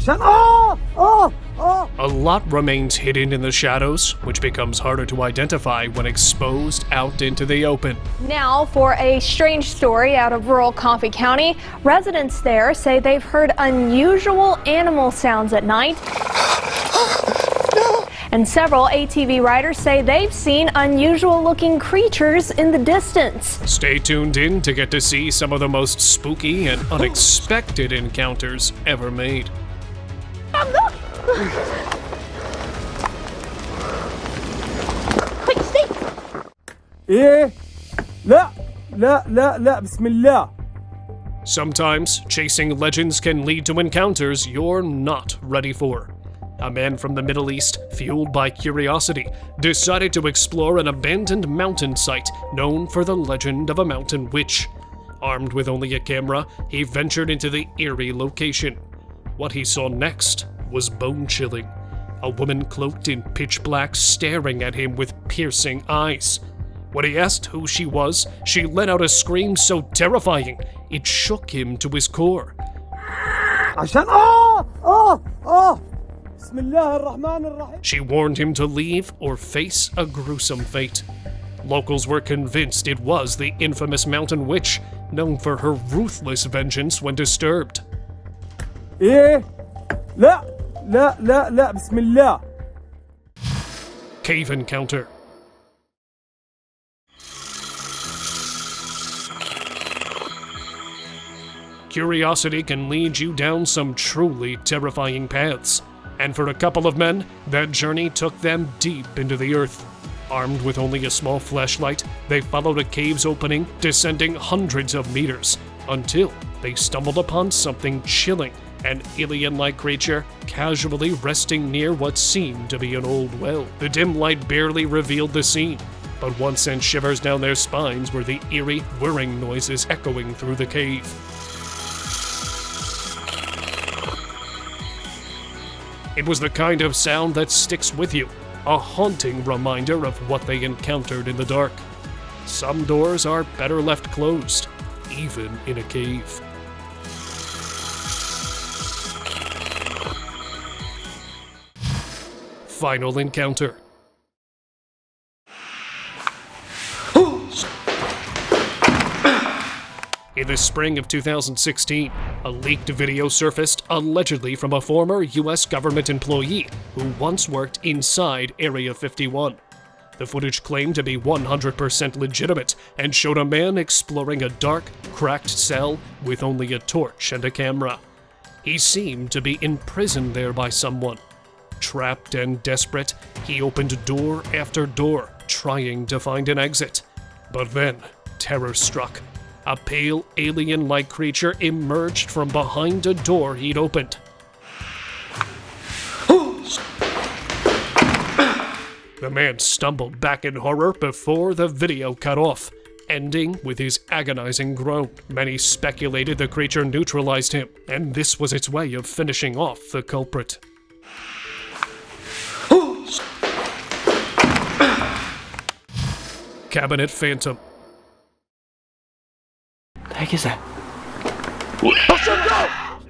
A lot remains hidden in the shadows, which becomes harder to identify when exposed out into the open. Now for a strange story out of rural Coffee County. Residents there say they've heard unusual animal sounds at night. And several ATV riders say they've seen unusual looking creatures in the distance. Stay tuned in to get to see some of the most spooky and unexpected encounters ever made. Sometimes chasing legends can lead to encounters you're not ready for. A man from the Middle East, fueled by curiosity, decided to explore an abandoned mountain site known for the legend of a mountain witch. Armed with only a camera, he ventured into the eerie location. What he saw next was bone-chilling. A woman cloaked in pitch black staring at him with piercing eyes. When he asked who she was, she let out a scream so terrifying it shook him to his core. She warned him to leave or face a gruesome fate. Locals were convinced it was the infamous mountain witch, known for her ruthless vengeance when disturbed. Cave Encounter. Curiosity can lead you down some truly terrifying paths. And for a couple of men, that journey took them deep into the earth. Armed with only a small flashlight, they followed a cave's opening, descending hundreds of meters, until they stumbled upon something chilling, an alien-like creature casually resting near what seemed to be an old well. The dim light barely revealed the scene, but what sent shivers down their spines were the eerie, whirring noises echoing through the cave. It was the kind of sound that sticks with you, a haunting reminder of what they encountered in the dark. Some doors are better left closed, even in a cave. Final Encounter. In the spring of 2016, a leaked video surfaced allegedly from a former US government employee who once worked inside Area 51. The footage claimed to be 100% legitimate and showed a man exploring a dark, cracked cell with only a torch and a camera. He seemed to be imprisoned there by someone. Trapped and desperate, he opened door after door, trying to find an exit. But then, terror struck. A pale, alien-like creature emerged from behind a door he'd opened. The man stumbled back in horror before the video cut off, ending with his agonizing groan. Many speculated the creature neutralized him, and this was its way of finishing off the culprit. Cabinet Phantom. The heck is that?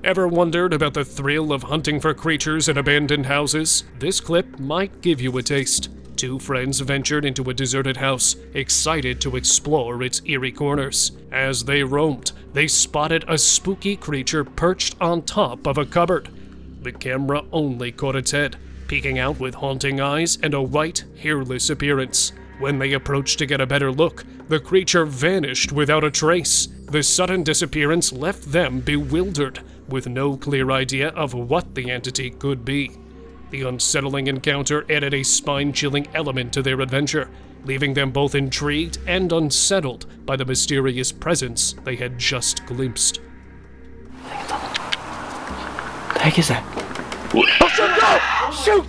Ever wondered about the thrill of hunting for creatures in abandoned houses? This clip might give you a taste. Two friends ventured into a deserted house, excited to explore its eerie corners. As they roamed, they spotted a spooky creature perched on top of a cupboard. The camera only caught its head, peeking out with haunting eyes and a white, hairless appearance. When they approached to get a better look, the creature vanished without a trace. The sudden disappearance left them bewildered, with no clear idea of what the entity could be. The unsettling encounter added a spine-chilling element to their adventure, leaving them both intrigued and unsettled by the mysterious presence they had just glimpsed. The heck is that?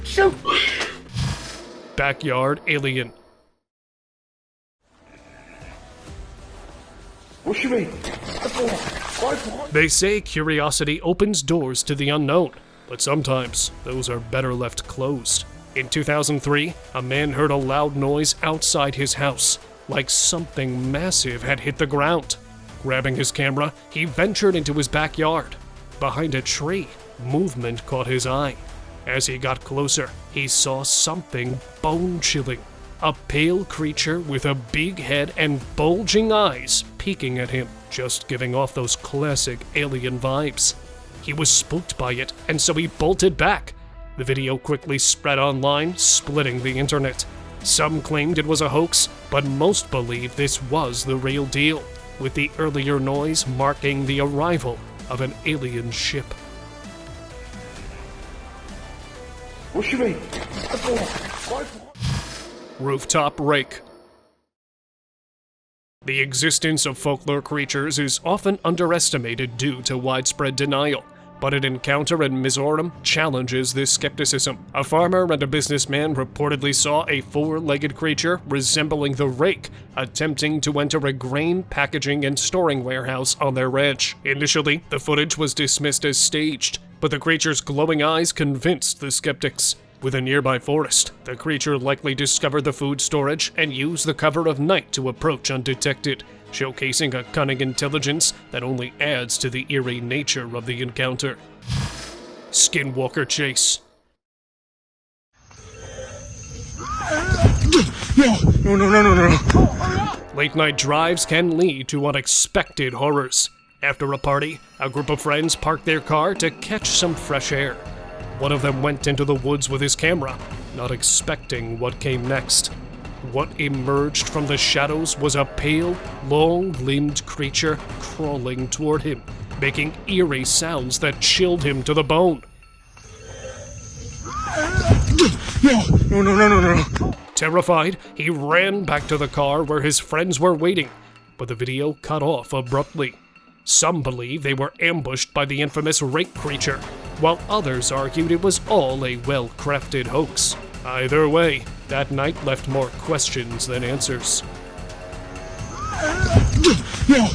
Shoot! Backyard Alien. What you mean? They say curiosity opens doors to the unknown, but sometimes those are better left closed. In 2003, a man heard a loud noise outside his house, like something massive had hit the ground. Grabbing his camera, he ventured into his backyard. Behind a tree, movement caught his eye. As he got closer, he saw something bone-chilling. A pale creature with a big head and bulging eyes peeking at him, just giving off those classic alien vibes. He was spooked by it, and so he bolted back. The video quickly spread online, splitting the internet. Some claimed it was a hoax, but most believed this was the real deal, with the earlier noise marking the arrival of an alien ship. What you mean? Rooftop Rake. The existence of folklore creatures is often underestimated due to widespread denial, but an encounter in Mizoram challenges this skepticism. A farmer and a businessman reportedly saw a four-legged creature resembling the rake attempting to enter a grain packaging and storing warehouse on their ranch. Initially, the footage was dismissed as staged, but the creature's glowing eyes convinced the skeptics. With a nearby forest, the creature likely discovered the food storage and used the cover of night to approach undetected, showcasing a cunning intelligence that only adds to the eerie nature of the encounter. Skinwalker Chase. No. Late-night drives can lead to unexpected horrors. After a party, a group of friends parked their car to catch some fresh air. One of them went into the woods with his camera, not expecting what came next. What emerged from the shadows was a pale, long-limbed creature crawling toward him, making eerie sounds that chilled him to the bone. No. Terrified, he ran back to the car where his friends were waiting, but the video cut off abruptly. Some believe they were ambushed by the infamous rake creature, while others argued it was all a well-crafted hoax. Either way, that night left more questions than answers. No.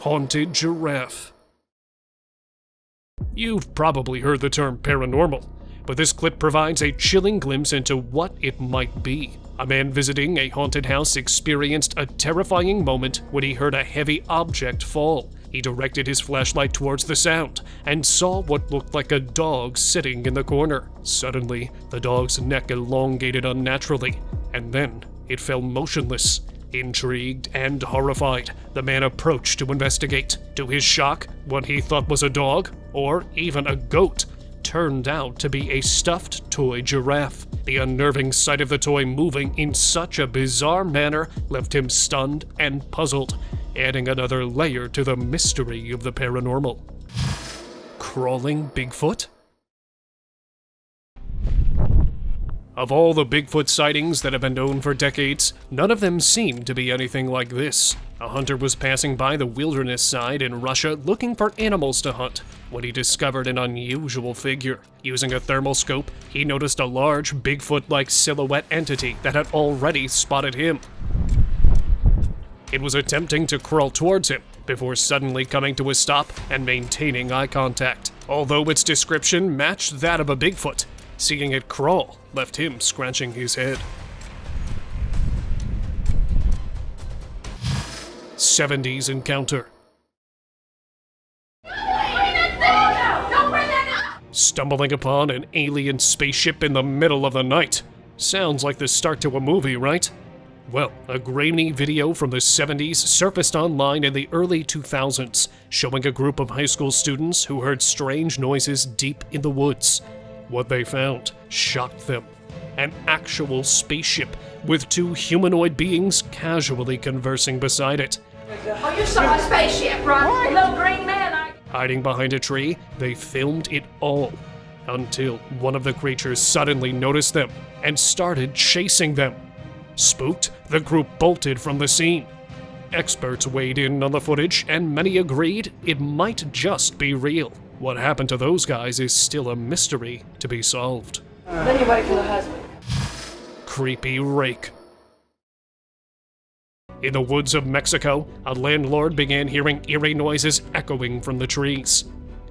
Haunted Giraffe. You've probably heard the term paranormal, but this clip provides a chilling glimpse into what it might be. A man visiting a haunted house experienced a terrifying moment when he heard a heavy object fall. He directed his flashlight towards the sound and saw what looked like a dog sitting in the corner. Suddenly, the dog's neck elongated unnaturally, and then it fell motionless. Intrigued and horrified, the man approached to investigate. To his shock, what he thought was a dog, or even a goat, turned out to be a stuffed toy giraffe. The unnerving sight of the toy moving in such a bizarre manner left him stunned and puzzled, adding another layer to the mystery of the paranormal. Crawling Bigfoot? Of all the Bigfoot sightings that have been known for decades, none of them seem to be anything like this. A hunter was passing by the wilderness side in Russia looking for animals to hunt when he discovered an unusual figure. Using a thermal scope, he noticed a large Bigfoot-like silhouette entity that had already spotted him. It was attempting to crawl towards him before suddenly coming to a stop and maintaining eye contact. Although its description matched that of a Bigfoot, seeing it crawl left him scratching his head. 70s Encounter. Stumbling upon an alien spaceship in the middle of the night. Sounds like the start to a movie, right? Well, a grainy video from the 70s surfaced online in the early 2000s, showing a group of high school students who heard strange noises deep in the woods. What they found shocked them. An actual spaceship with two humanoid beings casually conversing beside it. Oh, you saw a spaceship, right? The little green man. Hiding behind a tree, they filmed it all, until one of the creatures suddenly noticed them and started chasing them. Spooked, the group bolted from the scene. Experts weighed in on the footage, and many agreed it might just be real. What happened to those guys is still a mystery to be solved. Then you wait for the husband. Creepy Rake. In the woods of Mexico, a landlord began hearing eerie noises echoing from the trees.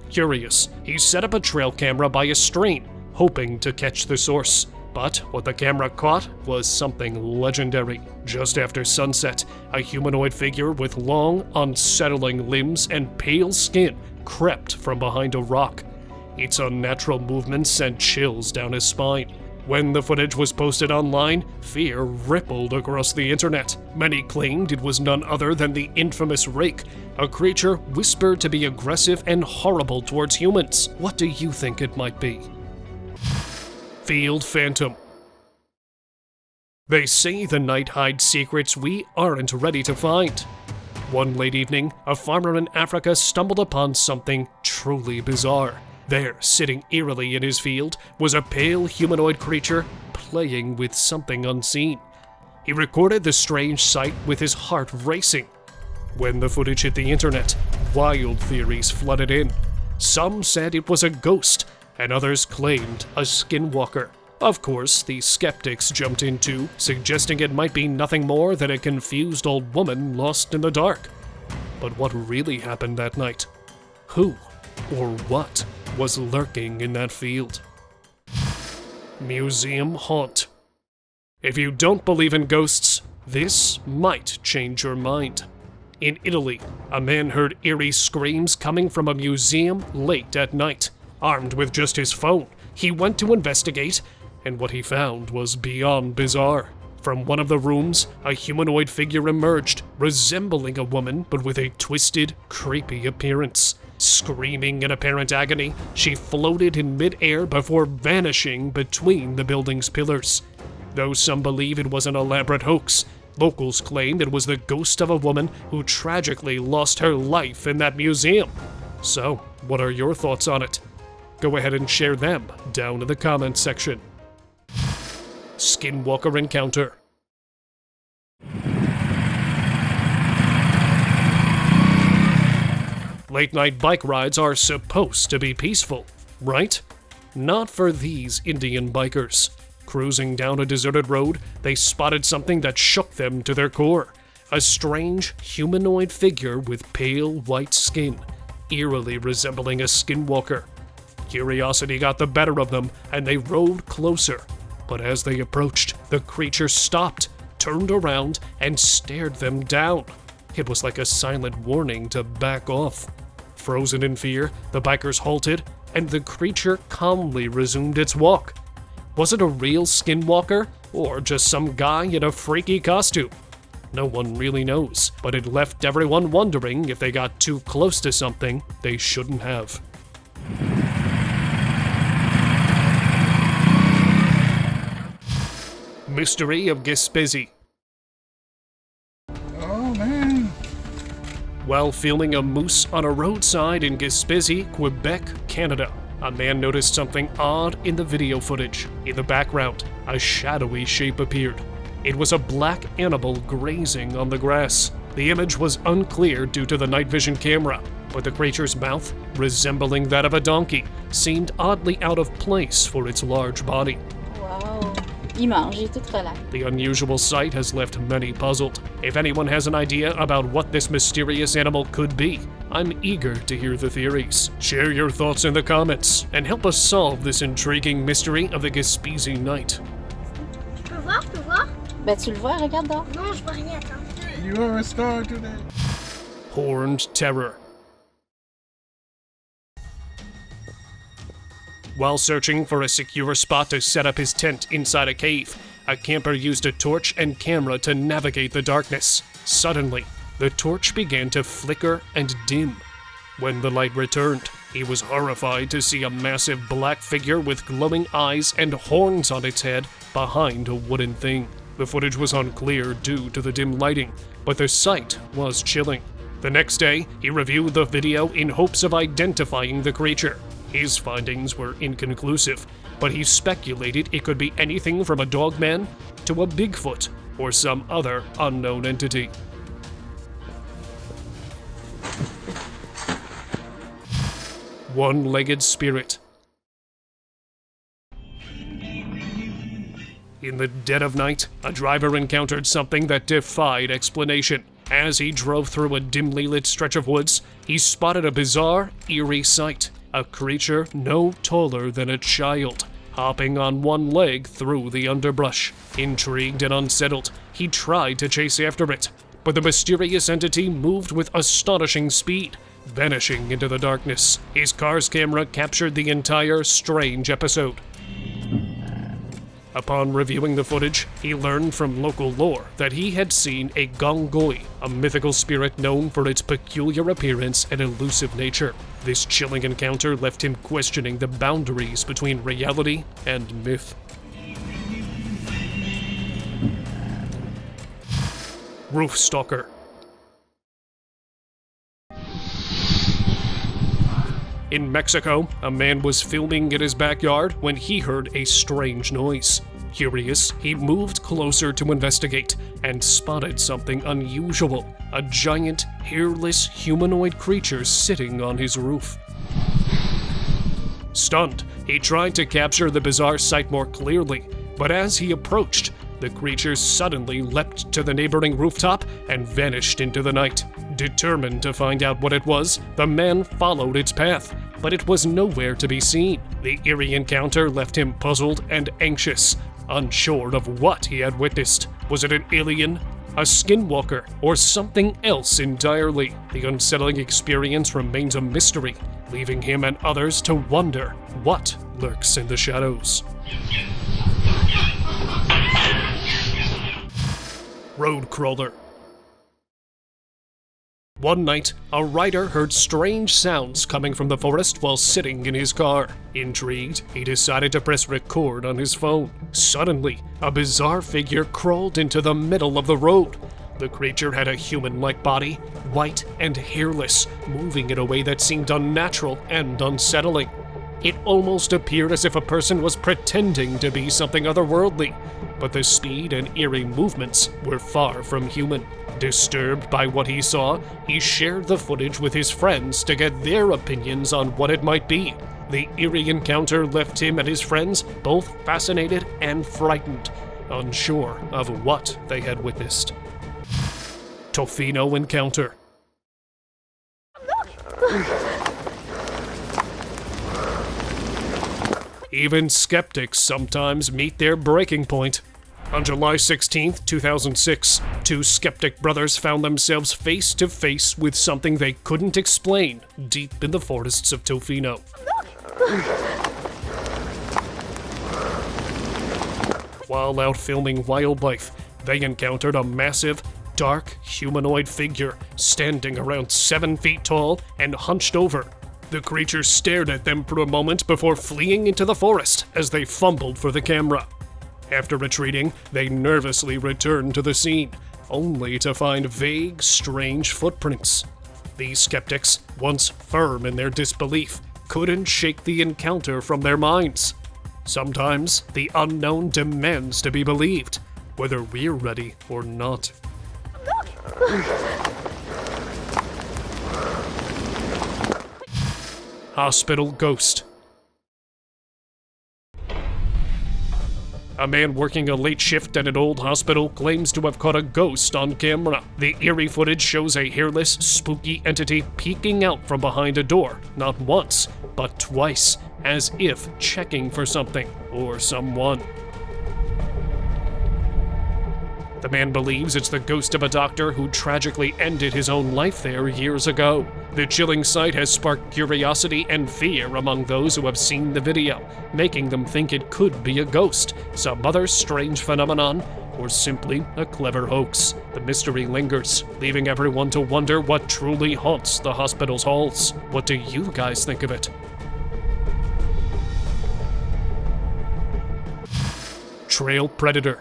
Curious, he set up a trail camera by a stream, hoping to catch the source. But what the camera caught was something legendary. Just after sunset, a humanoid figure with long, unsettling limbs and pale skin crept from behind a rock. Its unnatural movements sent chills down his spine. When the footage was posted online, fear rippled across the internet. Many claimed it was none other than the infamous Rake, a creature whispered to be aggressive and horrible towards humans. What do you think it might be? Field Phantom. They say the night hides secrets we aren't ready to find. One late evening, a farmer in Africa stumbled upon something truly bizarre. There, sitting eerily in his field, was a pale humanoid creature playing with something unseen. He recorded the strange sight with his heart racing. When the footage hit the internet, wild theories flooded in. Some said it was a ghost, and others claimed a skinwalker. Of course, the skeptics jumped in too, suggesting it might be nothing more than a confused old woman lost in the dark. But what really happened that night? Who or what was lurking in that field? Museum Haunt. If you don't believe in ghosts, this might change your mind. In Italy, a man heard eerie screams coming from a museum late at night. Armed with just his phone, he went to investigate, and what he found was beyond bizarre. From one of the rooms, a humanoid figure emerged, resembling a woman but with a twisted, creepy appearance. Screaming in apparent agony, she floated in mid-air before vanishing between the building's pillars. Though some believe it was an elaborate hoax, locals claim it was the ghost of a woman who tragically lost her life in that museum. So, what are your thoughts on it? Go ahead and share them down in the comments section. Skinwalker Encounter. Late-night bike rides are supposed to be peaceful, right? Not for these Indian bikers. Cruising down a deserted road, they spotted something that shook them to their core. A strange, humanoid figure with pale white skin, eerily resembling a skinwalker. Curiosity got the better of them, and they rode closer. But as they approached, the creature stopped, turned around, and stared them down. It was like a silent warning to back off. Frozen in fear, the bikers halted, and the creature calmly resumed its walk. Was it a real skinwalker, or just some guy in a freaky costume? No one really knows, but it left everyone wondering if they got too close to something they shouldn't have. Mystery of Bizzy. Oh, man. While filming a moose on a roadside in Bizzy, Quebec, Canada, a man noticed something odd in the video footage. In the background, a shadowy shape appeared. It was a black animal grazing on the grass. The image was unclear due to the night vision camera, but the creature's mouth, resembling that of a donkey, seemed oddly out of place for its large body. Wow. Il mange, il est tout relax. The unusual sight has left many puzzled. If anyone has an idea about what this mysterious animal could be, I'm eager to hear the theories. Share your thoughts in the comments, and help us solve this intriguing mystery of the Bizzy night. Je peux voir? Ben tu le vois, regarde dehors. Non, je vois rien, attends. You are a star today. Horned Terror. While searching for a secure spot to set up his tent inside a cave, a camper used a torch and camera to navigate the darkness. Suddenly, the torch began to flicker and dim. When the light returned, he was horrified to see a massive black figure with glowing eyes and horns on its head behind a wooden thing. The footage was unclear due to the dim lighting, but the sight was chilling. The next day, he reviewed the video in hopes of identifying the creature. His findings were inconclusive, but he speculated it could be anything from a dogman to a Bigfoot or some other unknown entity. One-legged spirit. In the dead of night, a driver encountered something that defied explanation. As he drove through a dimly lit stretch of woods, he spotted a bizarre, eerie sight. A creature no taller than a child. hopping on one leg through the underbrush. Intrigued and unsettled, he tried to chase after it, but the mysterious entity moved with astonishing speed, vanishing into the darkness. His car's camera captured the entire strange episode. Upon reviewing the footage, he learned from local lore that he had seen a gongoi, a mythical spirit known for its peculiar appearance and elusive nature. This chilling encounter left him questioning the boundaries between reality and myth. Roof Stalker. In Mexico, a man was filming in his backyard when he heard a strange noise. Curious, he moved closer to investigate and spotted something unusual, a giant, hairless humanoid creature sitting on his roof. Stunned, he tried to capture the bizarre sight more clearly, but as he approached, the creature suddenly leapt to the neighboring rooftop and vanished into the night. Determined to find out what it was, the man followed its path, but it was nowhere to be seen. The eerie encounter left him puzzled and anxious, unsure of what he had witnessed. Was it an alien, a skinwalker, or something else entirely? The unsettling experience remains a mystery, leaving him and others to wonder what lurks in the shadows. Road crawler. One night, a rider heard strange sounds coming from the forest while sitting in his car. Intrigued, he decided to press record on his phone. Suddenly, a bizarre figure crawled into the middle of the road. The creature had a human-like body, white and hairless, moving in a way that seemed unnatural and unsettling. It almost appeared as if a person was pretending to be something otherworldly, but the speed and eerie movements were far from human. Disturbed by what he saw, he shared the footage with his friends to get their opinions on what it might be. The eerie encounter left him and his friends both fascinated and frightened, unsure of what they had witnessed. Tofino Encounter. Even skeptics sometimes meet their breaking point. On July 16, 2006, two skeptic brothers found themselves face to face with something they couldn't explain deep in the forests of Tofino. While out filming wildlife, they encountered a massive, dark, humanoid figure standing around 7 feet tall and hunched over. The creature stared at them for a moment before fleeing into the forest as they fumbled for the camera. After retreating, they nervously returned to the scene, only to find vague, strange footprints. These skeptics, once firm in their disbelief, couldn't shake the encounter from their minds. Sometimes, the unknown demands to be believed, whether we're ready or not. Hospital Ghost. A man working a late shift at an old hospital claims to have caught a ghost on camera. The eerie footage shows a hairless, spooky entity peeking out from behind a door, not once, but twice, as if checking for something or someone. The man believes it's the ghost of a doctor who tragically ended his own life there years ago. The chilling sight has sparked curiosity and fear among those who have seen the video, making them think it could be a ghost, some other strange phenomenon, or simply a clever hoax. The mystery lingers, leaving everyone to wonder what truly haunts the hospital's halls. What do you guys think of it? Trail Predator.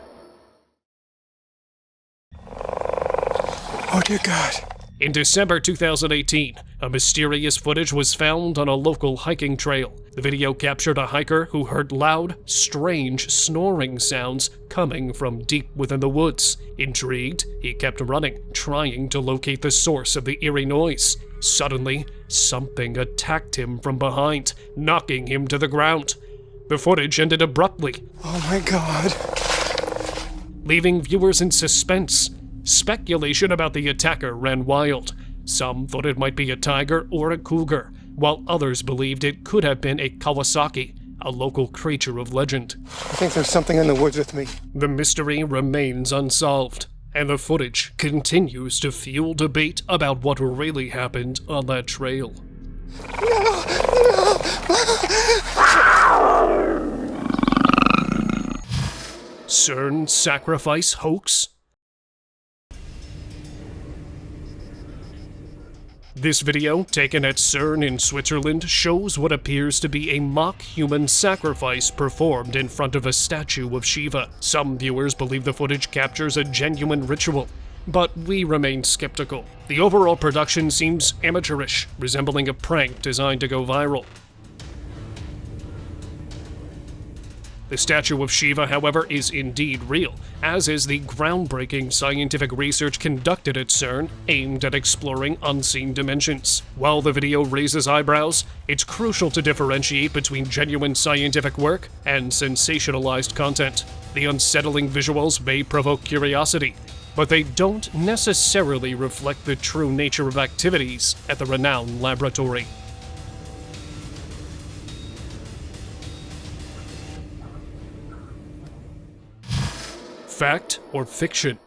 Oh dear God. In December 2018, a mysterious footage was found on a local hiking trail. The video captured a hiker who heard loud, strange snoring sounds coming from deep within the woods. Intrigued, he kept running, trying to locate the source of the eerie noise. Suddenly, something attacked him from behind, knocking him to the ground. The footage ended abruptly, Oh my God. leaving viewers in suspense. Speculation about the attacker ran wild. Some thought it might be a tiger or a cougar, while others believed it could have been a Kawasaki, a local creature of legend. I think there's something in the woods with me. The mystery remains unsolved, and the footage continues to fuel debate about what really happened on that trail. CERN sacrifice hoax? This video, taken at CERN in Switzerland, shows what appears to be a mock human sacrifice performed in front of a statue of Shiva. Some viewers believe the footage captures a genuine ritual, but we remain skeptical. The overall production seems amateurish, resembling a prank designed to go viral. The statue of Shiva, however, is indeed real, as is the groundbreaking scientific research conducted at CERN aimed at exploring unseen dimensions. While the video raises eyebrows, it's crucial to differentiate between genuine scientific work and sensationalized content. The unsettling visuals may provoke curiosity, but they don't necessarily reflect the true nature of activities at the renowned laboratory. Fact or fiction?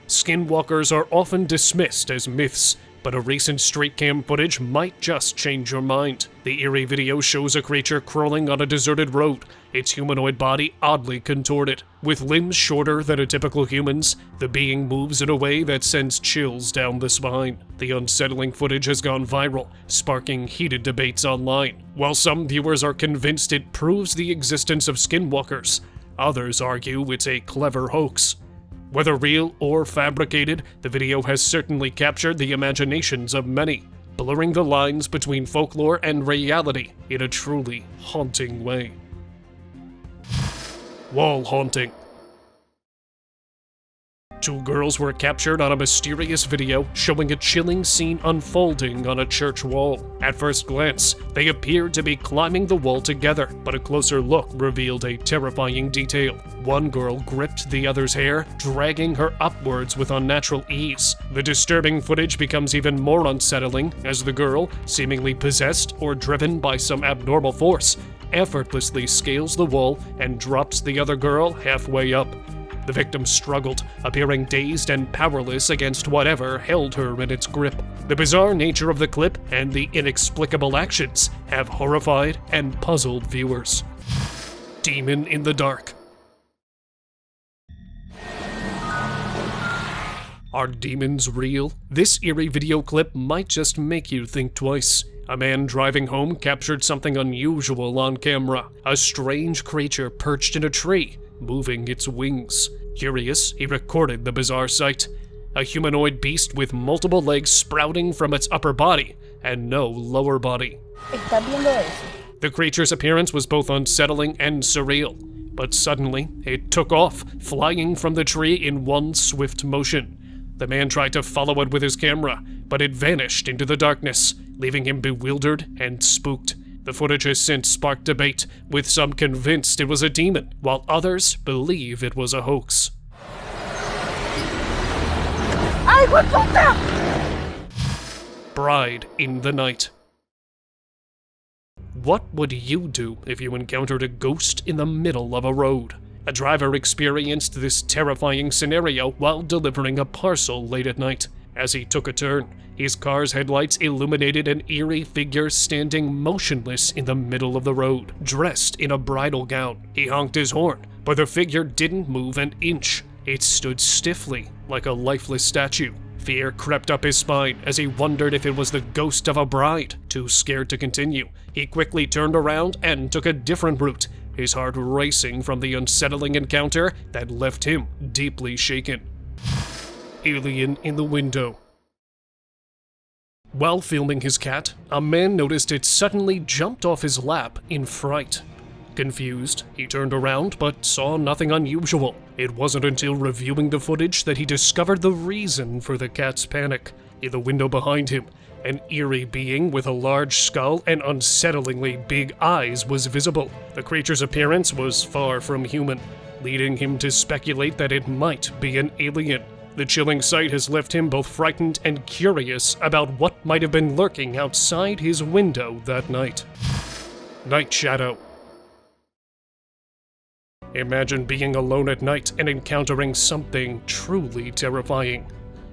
Skinwalkers are often dismissed as myths, but a recent street cam footage might just change your mind. The eerie video shows a creature crawling on a deserted road, its humanoid body oddly contorted. With limbs shorter than a typical human's, the being moves in a way that sends chills down the spine. The unsettling footage has gone viral, sparking heated debates online. While some viewers are convinced it proves the existence of skinwalkers, others argue it's a clever hoax. Whether real or fabricated, the video has certainly captured the imaginations of many, blurring the lines between folklore and reality in a truly haunting way. Wall haunting. Two girls were captured on a mysterious video showing a chilling scene unfolding on a church wall. At first glance, they appeared to be climbing the wall together, but a closer look revealed a terrifying detail. One girl gripped the other's hair, dragging her upwards with unnatural ease. The disturbing footage becomes even more unsettling as the girl, seemingly possessed or driven by some abnormal force, effortlessly scales the wall and drops the other girl halfway up. The victim struggled, appearing dazed and powerless against whatever held her in its grip. The bizarre nature of the clip and the inexplicable actions have horrified and puzzled viewers. Demon in the dark. Are demons real? This eerie video clip might just make you think twice. A man driving home captured something unusual on camera. A strange creature perched in a tree, moving its wings. Curious, he recorded the bizarre sight. A humanoid beast with multiple legs sprouting from its upper body and no lower body. The creature's appearance was both unsettling and surreal, but suddenly it took off, flying from the tree in one swift motion. The man tried to follow it with his camera, but it vanished into the darkness, leaving him bewildered and spooked. The footage has since sparked debate, with some convinced it was a demon, while others believe it was a hoax. Bride in the night. What would you do if you encountered a ghost in the middle of a road? A driver experienced this terrifying scenario while delivering a parcel late at night. As he took a turn, his car's headlights illuminated an eerie figure standing motionless in the middle of the road, dressed in a bridal gown. He honked his horn, but the figure didn't move an inch. It stood stiffly, like a lifeless statue. Fear crept up his spine as he wondered if it was the ghost of a bride. Too scared to continue, he quickly turned around and took a different route, his heart racing from the unsettling encounter that left him deeply shaken. Alien in the window. While filming his cat, a man noticed it suddenly jumped off his lap in fright. Confused, he turned around but saw nothing unusual. It wasn't until reviewing the footage that he discovered the reason for the cat's panic. In the window behind him, an eerie being with a large skull and unsettlingly big eyes was visible. The creature's appearance was far from human, leading him to speculate that it might be an alien. The chilling sight has left him both frightened and curious about what might have been lurking outside his window that night. Night Shadow. Imagine being alone at night and encountering something truly terrifying.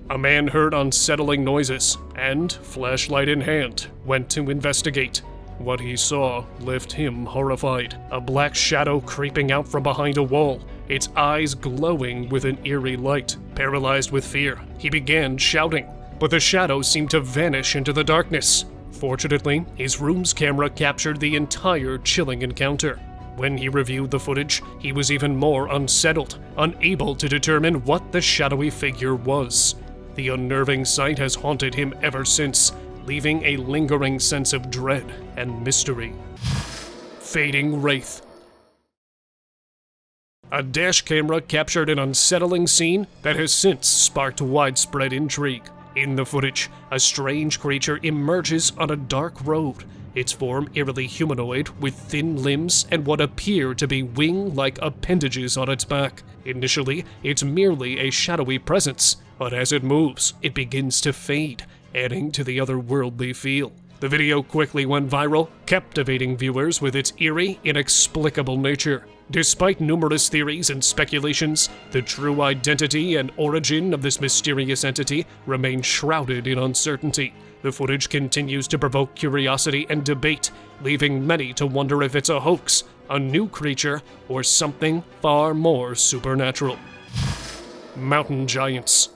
A man heard unsettling noises and, flashlight in hand, went to investigate. What he saw left him horrified. A black shadow creeping out from behind a wall, its eyes glowing with an eerie light. Paralyzed with fear, he began shouting, but the shadow seemed to vanish into the darkness. Fortunately, his room's camera captured the entire chilling encounter. When he reviewed the footage, he was even more unsettled, unable to determine what the shadowy figure was. The unnerving sight has haunted him ever since, leaving a lingering sense of dread and mystery. Fading Wraith. A dash camera captured an unsettling scene that has since sparked widespread intrigue. In the footage, a strange creature emerges on a dark road, its form eerily humanoid with thin limbs and what appear to be wing-like appendages on its back. Initially, it's merely a shadowy presence, but as it moves, it begins to fade, adding to the otherworldly feel. The video quickly went viral, captivating viewers with its eerie, inexplicable nature. Despite numerous theories and speculations, the true identity and origin of this mysterious entity remain shrouded in uncertainty. The footage continues to provoke curiosity and debate, leaving many to wonder if it's a hoax, a new creature, or something far more supernatural. Mountain Giants.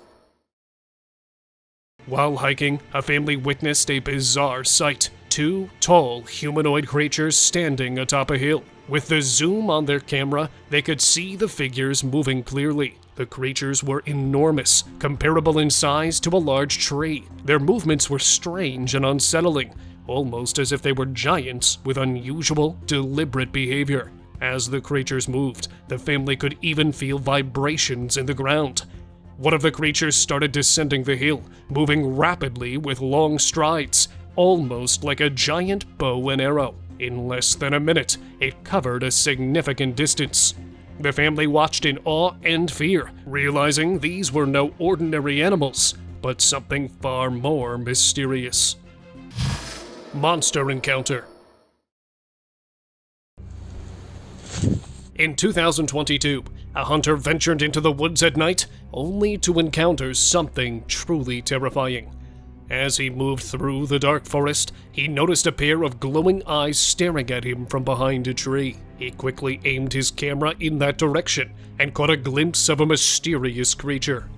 While hiking, a family witnessed a bizarre sight. Two tall, humanoid creatures standing atop a hill. With the zoom on their camera, they could see the figures moving clearly. The creatures were enormous, comparable in size to a large tree. Their movements were strange and unsettling, almost as if they were giants with unusual, deliberate behavior. As the creatures moved, the family could even feel vibrations in the ground. One of the creatures started descending the hill, moving rapidly with long strides, almost like a giant bow and arrow. In less than a minute, it covered a significant distance. The family watched in awe and fear, realizing these were no ordinary animals, but something far more mysterious. Monster Encounter. In 2022, a hunter ventured into the woods at night, only to encounter something truly terrifying. As he moved through the dark forest, he noticed a pair of glowing eyes staring at him from behind a tree. He quickly aimed his camera in that direction and caught a glimpse of a mysterious creature.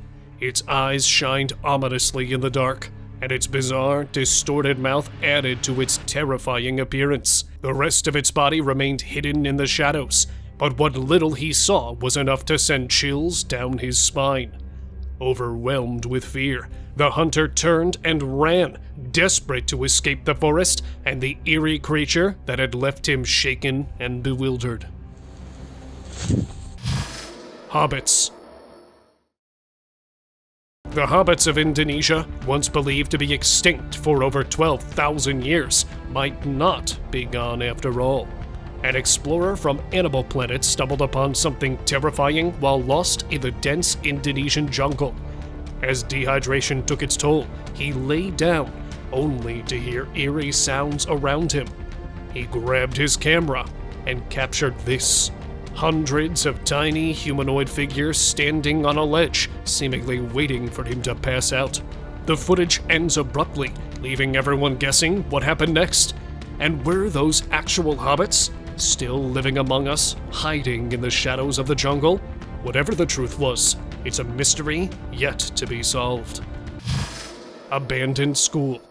Its eyes shined ominously in the dark, and its bizarre, distorted mouth added to its terrifying appearance. The rest of its body remained hidden in the shadows, but what little he saw was enough to send chills down his spine. Overwhelmed with fear, the hunter turned and ran, desperate to escape the forest and the eerie creature that had left him shaken and bewildered. Hobbits. The Hobbits of Indonesia, once believed to be extinct for over 12,000 years, might not be gone after all. An explorer from Animal Planet stumbled upon something terrifying while lost in the dense Indonesian jungle. As dehydration took its toll, he lay down, only to hear eerie sounds around him. He grabbed his camera and captured this. Hundreds of tiny humanoid figures standing on a ledge, seemingly waiting for him to pass out. The footage ends abruptly, leaving everyone guessing what happened next. And were those actual hobbits still living among us, hiding in the shadows of the jungle? Whatever the truth was, it's a mystery yet to be solved. Abandoned school.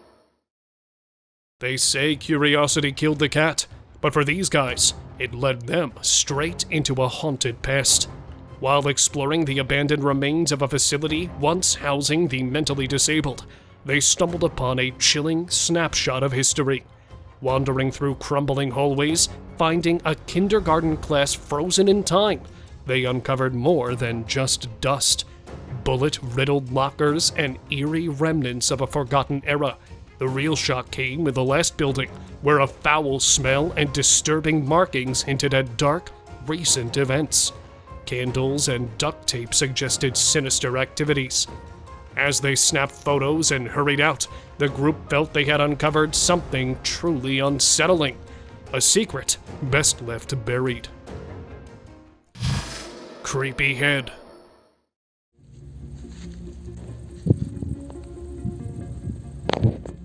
They say curiosity killed the cat, but for these guys, it led them straight into a haunted past. While exploring the abandoned remains of a facility once housing the mentally disabled, they stumbled upon a chilling snapshot of history. Wandering through crumbling hallways, finding a kindergarten class frozen in time, they uncovered more than just dust. Bullet-riddled lockers and eerie remnants of a forgotten era. The real shock came in the last building, where a foul smell and disturbing markings hinted at dark, recent events. Candles and duct tape suggested sinister activities. As they snapped photos and hurried out, the group felt they had uncovered something truly unsettling. A secret best left buried. Creepy head.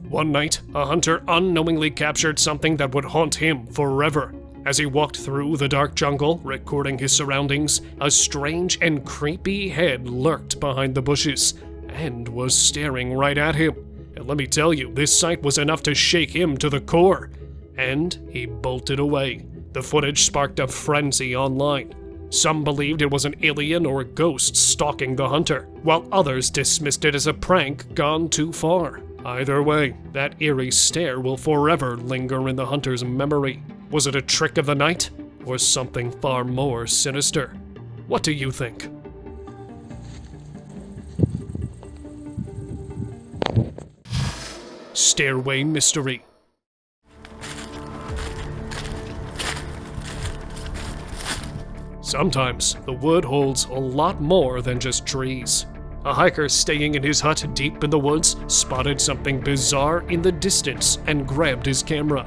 One night, a hunter unknowingly captured something that would haunt him forever. As he walked through the dark jungle, recording his surroundings, a strange and creepy head lurked behind the bushes and was staring right at him. And let me tell you, this sight was enough to shake him to the core. And he bolted away. The footage sparked a frenzy online. Some believed it was an alien or a ghost stalking the hunter, while others dismissed it as a prank gone too far. Either way, that eerie stare will forever linger in the hunter's memory. Was it a trick of the night, or something far more sinister? What do you think? Stairway Mystery. Sometimes the wood holds a lot more than just trees. A hiker staying in his hut deep in the woods spotted something bizarre in the distance and grabbed his camera.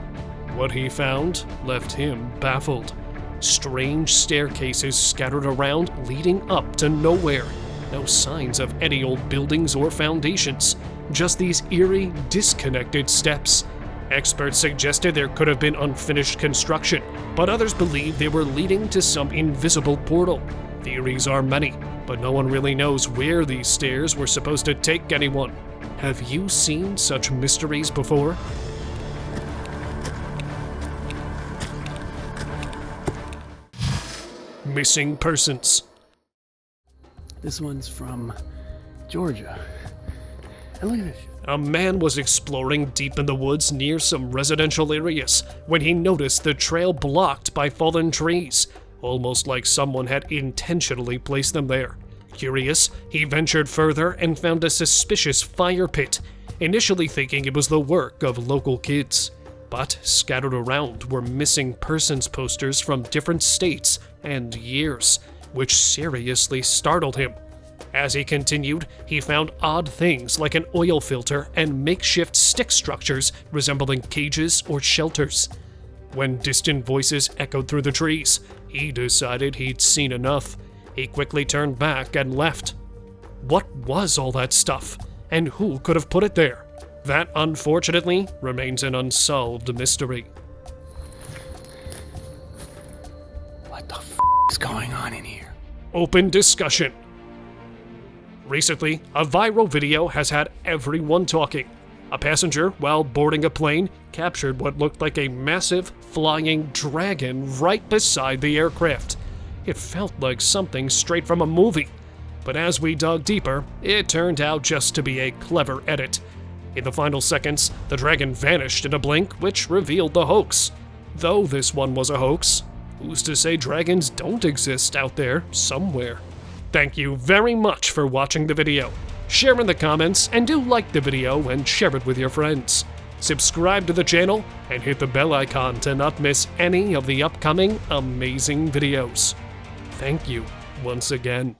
What he found left him baffled. Strange staircases scattered around leading up to nowhere. No signs of any old buildings or foundations, just these eerie, disconnected steps. Experts suggested there could have been unfinished construction, but others believe they were leading to some invisible portal. Theories are many, but no one really knows where these stairs were supposed to take anyone. Have you seen such mysteries before? Missing persons. This one's from Georgia. And look at this. A man was exploring deep in the woods near some residential areas when he noticed the trail blocked by fallen trees, almost like someone had intentionally placed them there. Curious, he ventured further and found a suspicious fire pit, initially thinking it was the work of local kids. But scattered around were missing persons posters from different states and years, which seriously startled him. As he continued, he found odd things like an oil filter and makeshift stick structures resembling cages or shelters. When distant voices echoed through the trees, he decided he'd seen enough. He quickly turned back and left. What was all that stuff, and who could have put it there? That, unfortunately, remains an unsolved mystery. What the is going on in here? Open discussion. Recently, a viral video has had everyone talking. A passenger, while boarding a plane, captured what looked like a massive, flying dragon right beside the aircraft. It felt like something straight from a movie. But as we dug deeper, it turned out just to be a clever edit. In the final seconds, the dragon vanished in a blink, which revealed the hoax. Though this one was a hoax, who's to say dragons don't exist out there somewhere? Thank you very much for watching the video. Share in the comments and do like the video and share it with your friends. Subscribe to the channel and hit the bell icon to not miss any of the upcoming amazing videos. Thank you once again.